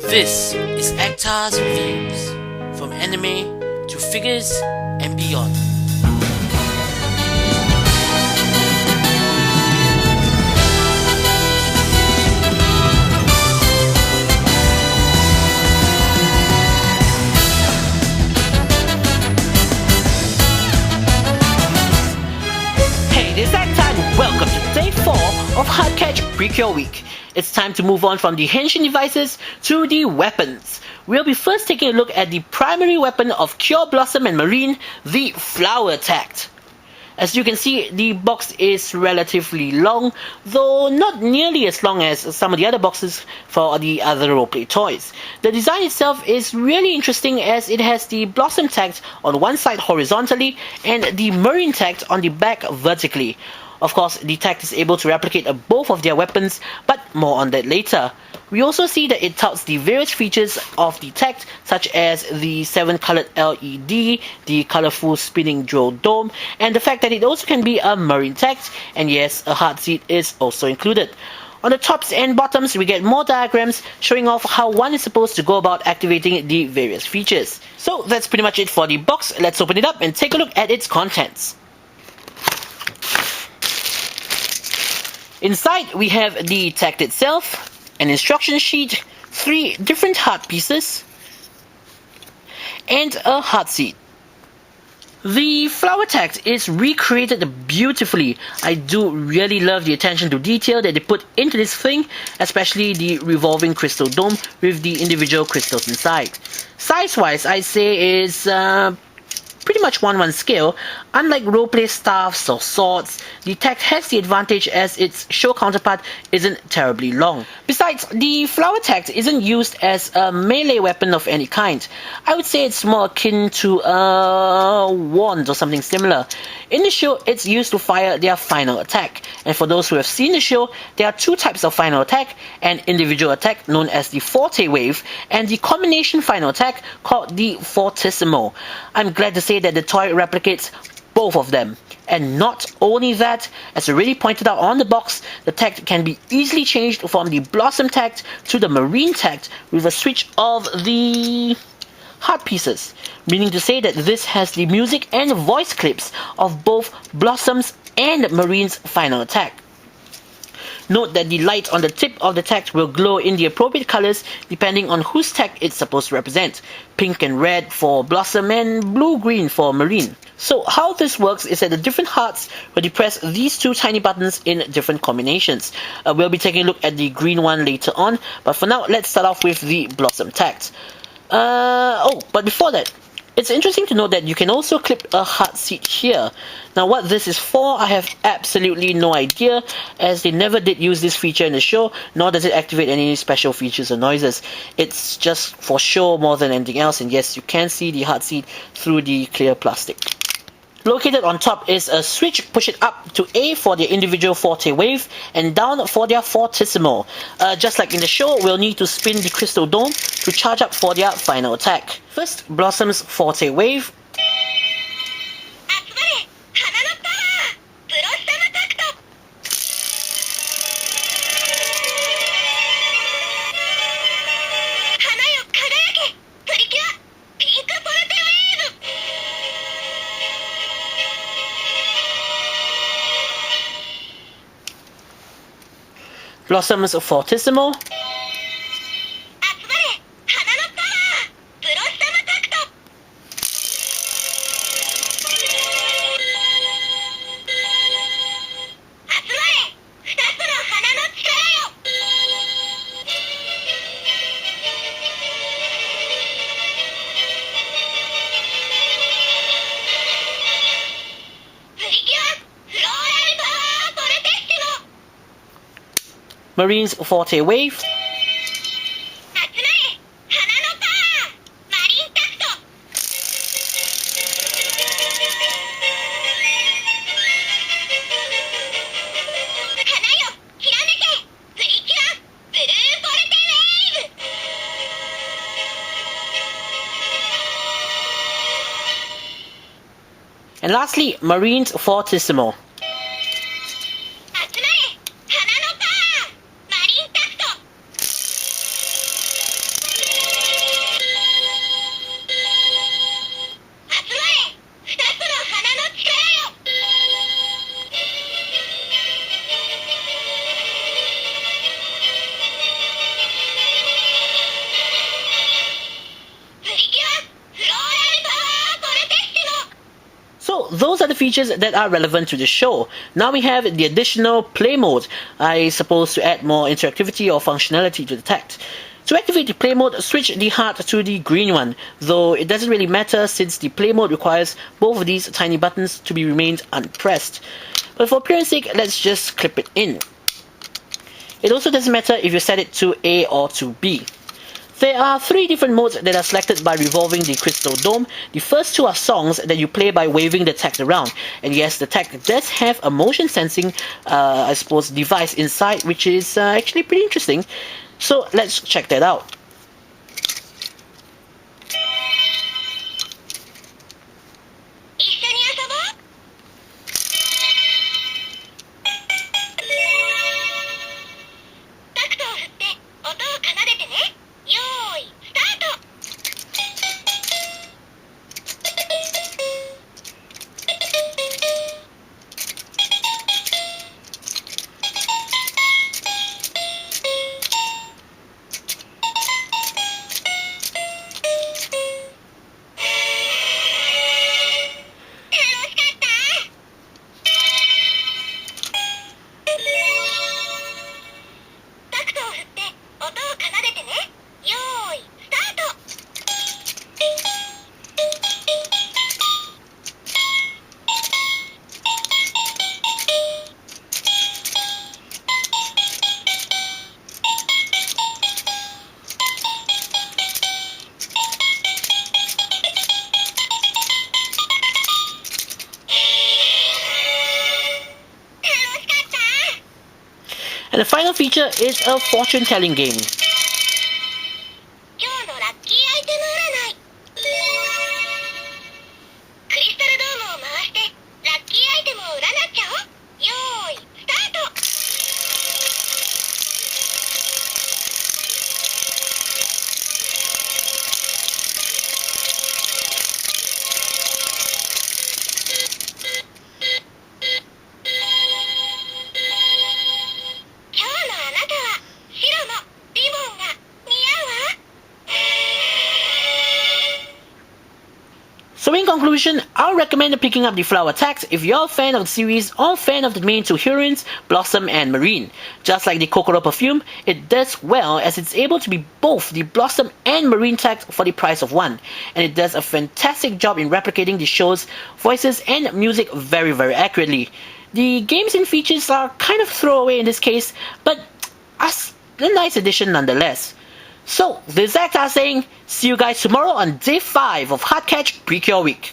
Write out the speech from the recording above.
This is Actar's Reviews, from anime to figures and beyond. Hey, this is Actar and welcome to day 4 of Heartcatch Precure Week. It's time to move on from the henshin devices to the weapons. We'll be first taking a look at the primary weapon of Cure Blossom and Marine, the Flower Tact. As you can see, the box is relatively long, though not nearly as long as some of the other boxes for the other roleplay toys. The design itself is really interesting as it has the Blossom Tact on one side horizontally and the Marine Tact on the back vertically. Of course, the Tact is able to replicate both of their weapons, but more on that later. We also see that it touts the various features of the Tact, such as the 7-colored LED, the colorful spinning drill dome, and the fact that it also can be a Marine Tact, and yes, a hard seat is also included. On the tops and bottoms, we get more diagrams showing off how one is supposed to go about activating the various features. So that's pretty much it for the box. Let's open it up and take a look at its contents. Inside, we have the Tact itself, an instruction sheet, 3 different heart pieces, and a heart seat. The Flower Tact is recreated beautifully. I do really love the attention to detail that they put into this thing, especially the revolving crystal dome with the individual crystals inside. Size-wise, I'd say is pretty much 1:1 scale. Unlike roleplay staffs or swords, the Tact has the advantage as its show counterpart isn't terribly long. Besides, the Flower Tact isn't used as a melee weapon of any kind. I would say it's more akin to a wand or something similar. In the show, it's used to fire their final attack. And for those who have seen the show, there are 2 types of final attack: an individual attack known as the Forte Wave, and the combination final attack called the Fortissimo. I'm glad to say that the toy replicates both of them. And not only that, as already pointed out on the box, the Tact can be easily changed from the Blossom Tact to the Marine Tact with a switch of the heart pieces, meaning to say that this has the music and voice clips of both Blossom's and Marine's final attack. Note that the light on the tip of the Tact will glow in the appropriate colors depending on whose Tact it's supposed to represent. Pink and red for Blossom and blue-green for Marine. So how this works is that the different hearts will depress these 2 tiny buttons in different combinations. We'll be taking a look at the green one later on, but for now let's start off with the Blossom Tact. But before that, it's interesting to note that you can also clip a heart seat here. Now what this is for, I have absolutely no idea, as they never did use this feature in the show, nor does it activate any special features or noises. It's just for show more than anything else, and yes, you can see the heart seat through the clear plastic. Located on top is a switch. Push it up to A for their individual Forte Wave and down for their Fortissimo. Just like in the show, we'll need to spin the crystal dome to charge up for their final attack. First, Blossom's Forte Wave. Blossom's Fortissimo. Marine's Forte Wave. And lastly, Marine's Fortissimo. those are the features that are relevant to the show. Now we have the additional play mode, I suppose to add more interactivity or functionality to the tact. To activate the play mode, switch the heart to the green one, though it doesn't really matter since the play mode requires both of these tiny buttons to be remained unpressed. But for appearance sake, let's just clip it in. It also doesn't matter if you set it to A or to B. There are 3 different modes that are selected by revolving the crystal dome. The first 2 are songs that you play by waving the tact around. And yes, the tact does have a motion sensing, I suppose, device inside, which is actually pretty interesting. So let's check that out. And the final feature is a fortune-telling game. So in conclusion, I'll recommend picking up the Flower Tact if you're a fan of the series or fan of the main 2 heroines, Blossom and Marine. Just like the Kokoro perfume, it does well as it's able to be both the Blossom and Marine tact for the price of one, and it does a fantastic job in replicating the show's voices and music very accurately. The games and features are kind of throwaway in this case, but a nice addition nonetheless. So, this is Actar saying, see you guys tomorrow on day 5 of Heartcatch Precure Week.